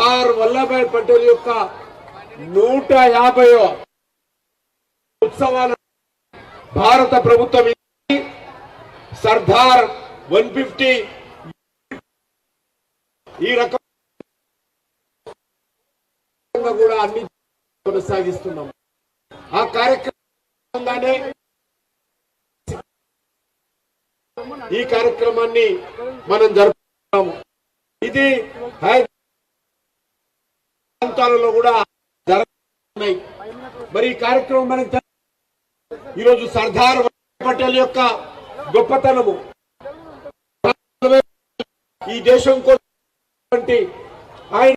సర్దార్ వల్లభాయ్ పటేల్ యొక్క 150వ ఉత్సవాలను భారత ప్రభుత్వం సర్దార్ 150 ఈ రకంగా కూడా అన్ని కొనసాగిస్తున్నాం. ఆ కార్యక్రమంగానే ఈ కార్యక్రమాన్ని మనం జరుపుకుంటాము. ఇది ప్రాంతాలలో కూడా జరుగుతున్నాయి. మరి ఈ కార్యక్రమం మనం ఈరోజు సర్దార్ పటేల్ యొక్క గొప్పతనము, ఈ దేశం కోసం ఆయన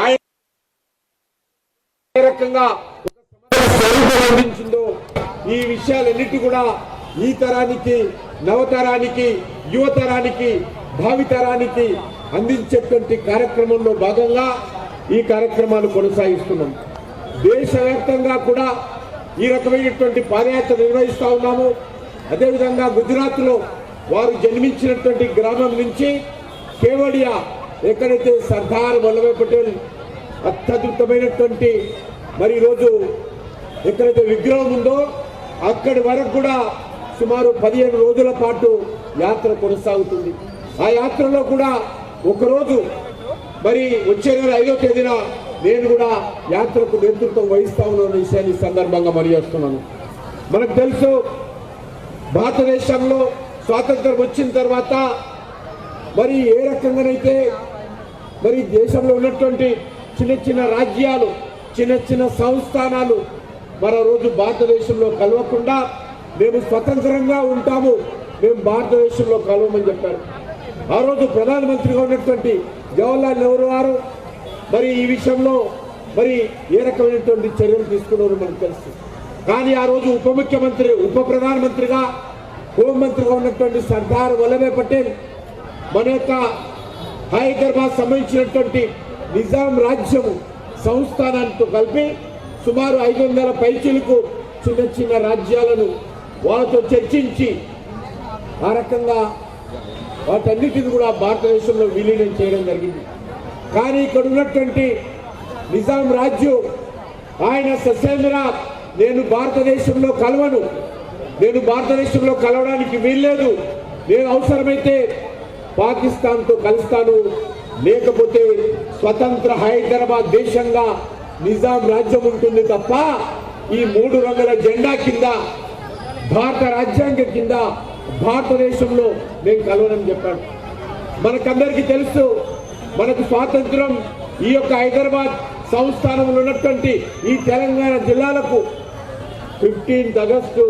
ఆయన ఏ రకంగా అందించిందో ఈ విషయాలన్నిటి కూడా ఈ తరానికి, నవతరానికి, యువతరానికి, భావితరానికి అందించేటువంటి కార్యక్రమంలో భాగంగా ఈ కార్యక్రమాలు కొనసాగిస్తున్నాం. దేశవ్యాప్తంగా కూడా ఈ రకమైనటువంటి పాదయాత్ర నిర్వహిస్తా ఉన్నాము. అదేవిధంగా గుజరాత్ లో వారు జన్మించినటువంటి గ్రామం నుంచి కేవడియా, ఎక్కడైతే సర్దార్ వల్లభాయ్ పటేల్ అత్యద్భుతమైనటువంటి మరి ఈరోజు ఎక్కడైతే విగ్రహం ఉందో అక్కడి వరకు కూడా సుమారు 15 రోజుల పాటు యాత్ర కొనసాగుతుంది. ఆ యాత్రలో కూడా ఒకరోజు మరి వచ్చే నెల 5వ తేదీన నేను కూడా యాత్రకు నేతృత్వం వహిస్తా ఉన్న విషయాన్ని సందర్భంగా తెలియజేస్తున్నాను. మనకు తెలుసు, భారతదేశంలో స్వాతంత్రం వచ్చిన తర్వాత మరి ఏ రకంగానైతే మరి దేశంలో ఉన్నటువంటి చిన్న చిన్న రాజ్యాలు, చిన్న చిన్న సంస్థానాలు మరో రోజు భారతదేశంలో కలవకుండా మేము స్వతంత్రంగా ఉంటాము, మేము భారతదేశంలో కలవమని చెప్పారు. ఆ రోజు ప్రధానమంత్రిగా ఉన్నటువంటి జవహర్లాల్ నెహ్రూ గారు మరి ఈ విషయంలో మరి ఏ రకమైనటువంటి చర్యలు తీసుకున్నారో మనకు తెలుసు. కానీ ఆ రోజు ఉప ప్రధానమంత్రిగా, హోంమంత్రిగా ఉన్నటువంటి సర్దార్ వల్లభాయ్ పటేల్ మన యొక్క హైదరాబాద్ సంబంధించినటువంటి నిజాం రాజ్యము సంస్థానాలతో కలిపి సుమారు 500 పైచిలకు చిన్న చిన్న రాజ్యాలను వాళ్ళతో చర్చించి ఆ రకంగా వాటన్నిటిని కూడా భారతదేశంలో విలీనం చేయడం జరిగింది. కానీ ఇక్కడ ఉన్నటువంటి నిజాం రాజ్యం ఆయన ససేమిరా నేను భారతదేశంలో కలవను, నేను భారతదేశంలో కలవడానికి వీల్లేదు, నేను అవసరమైతే పాకిస్తాన్తో కలుస్తాను, లేకపోతే స్వతంత్ర హైదరాబాద్ దేశంగా నిజాం రాజ్యం ఉంటుంది తప్ప ఈ 3 రంగుల జెండా కింద, భారత రాజ్యాంగం కింద భారతదేశంలో నేను కలవనని చెప్పాడు. మనకందరికీ తెలుసు, మనకు స్వాతంత్రం ఈ యొక్క హైదరాబాద్ సంస్థానంలో ఉన్నటువంటి ఈ తెలంగాణ జిల్లాలకు 15 ఆగస్టు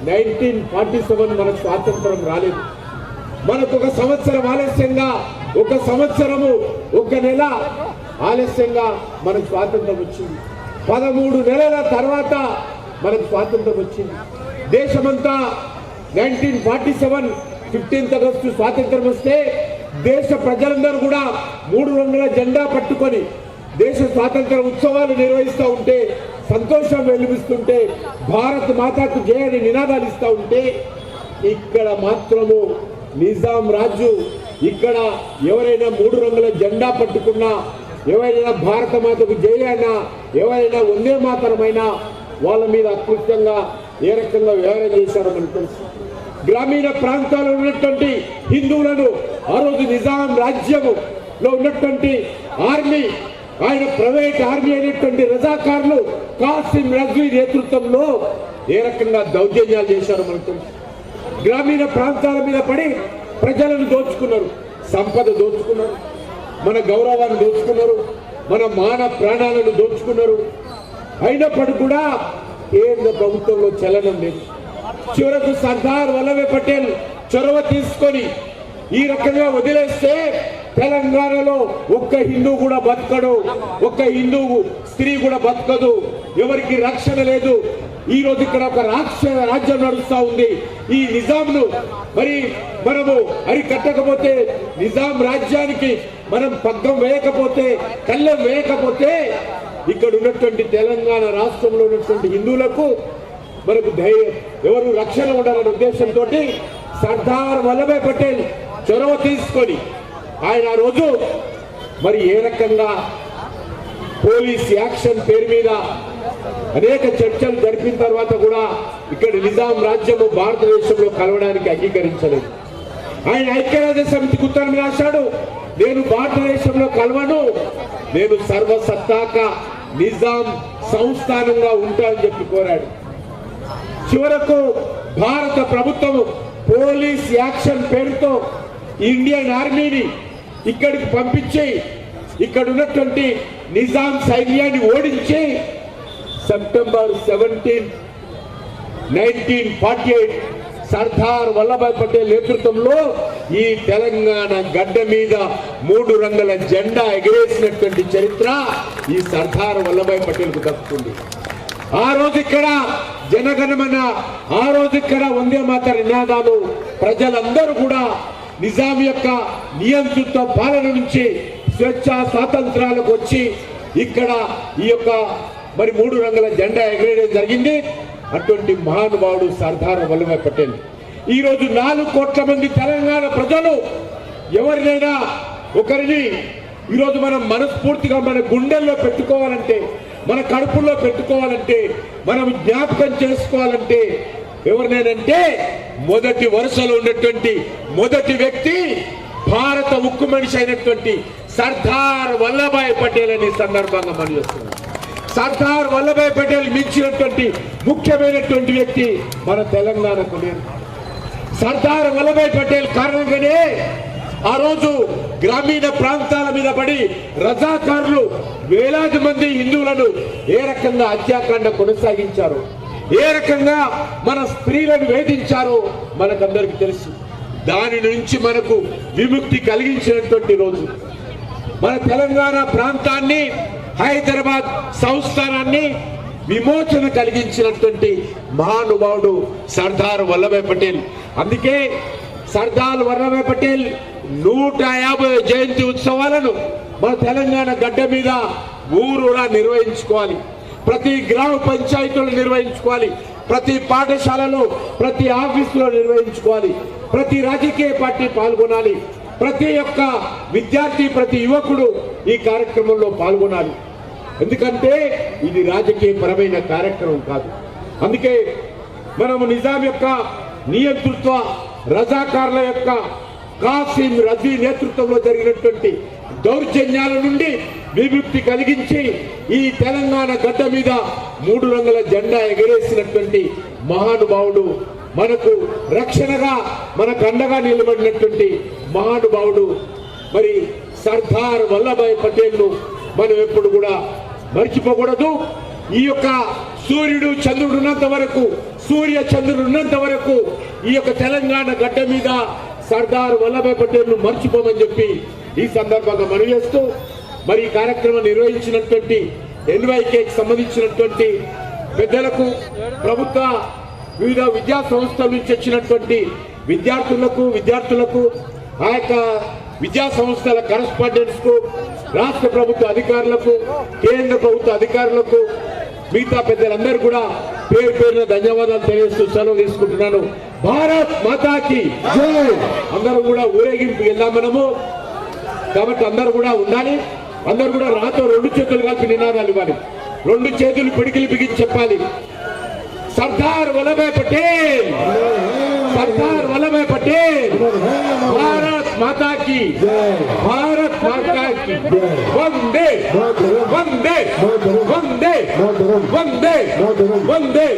1947 మనకు స్వాతంత్రం రాలేదు. మనకు 1 సంవత్సరం ఆలస్యంగా, 1 సంవత్సరము 1 నెల ఆలస్యంగా మనకు స్వాతంత్రం వచ్చింది. 13 నెలల తర్వాత మనకు స్వాతంత్రం వచ్చింది. దేశమంతా 1947 15 ఆగస్టు స్వాతంత్రం వస్తే దేశ ప్రజలందరూ కూడా 3 రంగుల జెండా పట్టుకొని దేశ స్వాతంత్ర ఉత్సవాలు నిర్వహిస్తూ ఉంటే, సంతోషం వెలువరిస్తుంటే, భారత్ మాతాకు జయ అని నినాదాలు ఇస్తూ ఉంటే, ఇక్కడ మాత్రము నిజాం రాజు ఇక్కడ ఎవరైనా 3 రంగుల జెండా పట్టుకున్నా, ఎవరైనా భారత మాతకు జయ అయినా, ఎవరైనా వందే మాతరమైనా వాళ్ళ మీద అకృత్యంగా ఏ రకంగా వ్యవహారం చేశారో మనకు తెలుసు. గ్రామీణ ప్రాంతాల్లో ఉన్నటువంటి హిందువులను ఆ రోజు నిజాం రాజ్యములో ఉన్నటువంటి ఆర్మీ, ఆయన ప్రైవేట్ ఆర్మీ అయినటువంటి రజాకార్లు కాసిం రజ్వీ నేతృత్వంలో ఏ రకంగా దౌర్జన్యాలు చేశారో మనకు తెలుసు. గ్రామీణ ప్రాంతాల మీద పడి ప్రజలను దోచుకున్నారు, సంపద దోచుకున్నారు, మన గౌరవాన్ని దోచుకున్నారు, మన మాన ప్రాణాలను దోచుకున్నారు. అయినప్పటికీ కూడా కేంద్ర ప్రభుత్వంలో చలనం లేదు. చివరకు సర్దార్ వల్లభాయ్ పటేల్ చొరవ తీసుకొని ఈ రకంగా వదిలేస్తే తెలంగాణలో ఒక్క హిందూ కూడా బతకడు, ఒక్క హిందూ స్త్రీ కూడా బతకదు, ఎవరికి రక్షణ లేదు. ఈ రోజు ఇక్కడ ఒక రాజ్యం నడుస్తా ఉంది. ఈ నిజాంను మరి మనము అరికట్టకపోతే, నిజాం రాజ్యానికి మనం పగ్గం వేయకపోతే, కళ్ళెం వేయకపోతే ఇక్కడ ఉన్నటువంటి తెలంగాణ రాష్ట్రంలో ఉన్నటువంటి హిందువులకు మనకు ఎవరు రక్షణ ఉండాలనే ఉద్దేశంతో సర్దార్ వల్లభాయ్ పటేల్ చొరవ తీసుకొని ఆయన ఆ రోజు మరి ఏ రకంగా పోలీస్ యాక్షన్ పేరు మీద అనేక చర్చలు జరిపిన తర్వాత కూడా ఇక్కడ నిజాం రాజ్యము భారతదేశంలో కలవడానికి అంగీకరించలేదు. ఆయన ఐక్యరాజ్య సమితికి ఉత్తరం రాశాడు, నేను భారతదేశంలో కలవను, నేను సర్వసత్తాక నిజాం సంస్థానంగా ఉంటానని చెప్పి కోరాడు. చివరకు భారత ప్రభుత్వం పోలీస్ యాక్షన్ పేరుతో ఇండియన్ ఆర్మీని ఇక్కడికి పంపించి ఇక్కడ ఉన్నటువంటి నిజాం సైన్యాన్ని ఓడించి సెప్టెంబర్ 17, 1948 సర్దార్ వల్లభాయ్ పటేల్ నేతృత్వంలో ఈ తెలంగాణ గడ్డ మీద 3 రంగుల జెండా ఎగిరేసినటువంటి చరిత్ర ఈ సర్దార్ వల్లభాయ్ పటేల్ కు దక్కుతుంది. ఆ రోజు ఇక్కడ జనగణమన, ఆ రోజు ఇక్కడ వందే మాతర నినాదాలు, ప్రజలందరూ కూడా నిజాం యొక్క నియంతృత్వ పాలన నుంచి స్వేచ్ఛ స్వాతంత్రాలకు వచ్చి ఇక్కడ ఈ యొక్క మరి 3 రంగుల జెండా ఎగరేయడం జరిగింది. అటువంటి మహానుభావుడు సర్దార్ వల్లభాయ్ పటేల్. ఈ రోజు 4 కోట్ల మంది తెలంగాణ ప్రజలు ఎవరినైనా ఒకరిని ఈరోజు మనం మనస్ఫూర్తిగా మన గుండెల్లో పెట్టుకోవాలంటే, మన కడుపుల్లో పెట్టుకోవాలంటే, మనం జ్ఞాపకం చేసుకోవాలంటే ఎవరినైనంటే మొదటి వరుసలో ఉన్నటువంటి మొదటి వ్యక్తి భారత ఉక్కు మనిషి అయినటువంటి సర్దార్ వల్లభాయ్ పటేల్ అనే సందర్భంగా మనం చేస్తున్నాం. సర్దార్ వల్లభాయ్ పటేల్ మించినటువంటి ముఖ్యమైనటువంటి వ్యక్తి మన తెలంగాణకు లేదు. సర్దార్ వల్లభాయ్ పటేల్ కారణంగానే ఆ రోజు గ్రామీణ ప్రాంతాల మీద పడి రజాకారులు వేలాది మంది హిందువులను ఏ రకంగా హత్యాకాండ కొనసాగించారు, ఏ రకంగా మన స్త్రీలను వేధించారో మనకందరికి తెలుసు. దాని నుంచి మనకు విముక్తి కలిగించినటువంటి రోజు, మన తెలంగాణ ప్రాంతాన్ని, హైదరాబాద్ సంస్థానాన్ని విమోచన కలిగించినటువంటి మహానుభావుడు సర్దార్ వల్లభాయ్ పటేల్. అందుకే సర్దార్ వల్లభాయ్ పటేల్ 150 జయంతి ఉత్సవాలను మన తెలంగాణ గడ్డ మీద ఊరూరా నిర్వహించుకోవాలి. ప్రతి గ్రామ పంచాయతీలో నిర్వహించుకోవాలి, ప్రతి పాఠశాలలో, ప్రతి ఆఫీసులో నిర్వహించుకోవాలి, ప్రతి రాజకీయ పార్టీ పాల్గొనాలి, ప్రతి ఒక్క విద్యార్థి, ప్రతి యువకుడు ఈ కార్యక్రమంలో పాల్గొనాలి. ఎందుకంటే ఇది రాజకీయ పరమైన కార్యక్రమం కాదు. అందుకే మనము నిజాం యొక్క నియంతృత్వ రజాకారుల యొక్క కాసిం రజీ నేతృత్వంలో జరిగినటువంటి దౌర్జన్యాల నుండి విముక్తి కలిగించి ఈ తెలంగాణ గడ్డ మీద 3 రంగుల జెండా ఎగరేసినటువంటి మహానుభావుడు, మనకు రక్షణగా మనకు అండగా నిలబడినటువంటి మహానుభావుడు మరి సర్దార్ వల్లభాయ్ పటేల్ ను మనం ఎప్పుడు కూడా మర్చిపోకూడదు. ఈ యొక్క సూర్యుడు చంద్రుడు ఉన్నంత వరకు, సూర్య చంద్రుడు ఉన్నంత వరకు ఈ యొక్క తెలంగాణ గడ్డ మీద సర్దార్ వల్లభాయ్ పటేల్ ను మర్చిపోమని చెప్పి ఈ సందర్భంగా మనవి చేస్తూ, మరి ఈ కార్యక్రమం నిర్వహించినటువంటి NYKకి సంబంధించినటువంటి పెద్దలకు, ప్రభుత్వ వివిధ విద్యా సంస్థల నుంచి వచ్చినటువంటి విద్యార్థులకు ఆ యొక్క విద్యా సంస్థల కరెస్పాండెంట్స్ కు, రాష్ట్ర ప్రభుత్వ అధికారులకు, కేంద్ర ప్రభుత్వ అధికారులకు, మిగతా పెద్దలందరూ కూడా పేరు పేరున ధన్యవాదాలు తెలియజేస్తూ సెలవు తీసుకుంటున్నాను. భారత్ మాతాకి జై. అందరూ కూడా ఊరేగింపు వెళ్దాం మనము, కాబట్టి అందరూ కూడా ఉండాలి. అందరూ కూడా నాతో 2 చేతులు కలిపి నినాదాలు ఇవ్వాలి, 2 చేతులు పిడికిలు బిగించి చెప్పాలి. సర్దార్ వల్లభాయ్ పటేల్, సర్దార్ వల్లభాయ్ పటేల్, భారత్ మాతాకి, భారత్ మాతాకి వందే వందే వందే వందే వందే.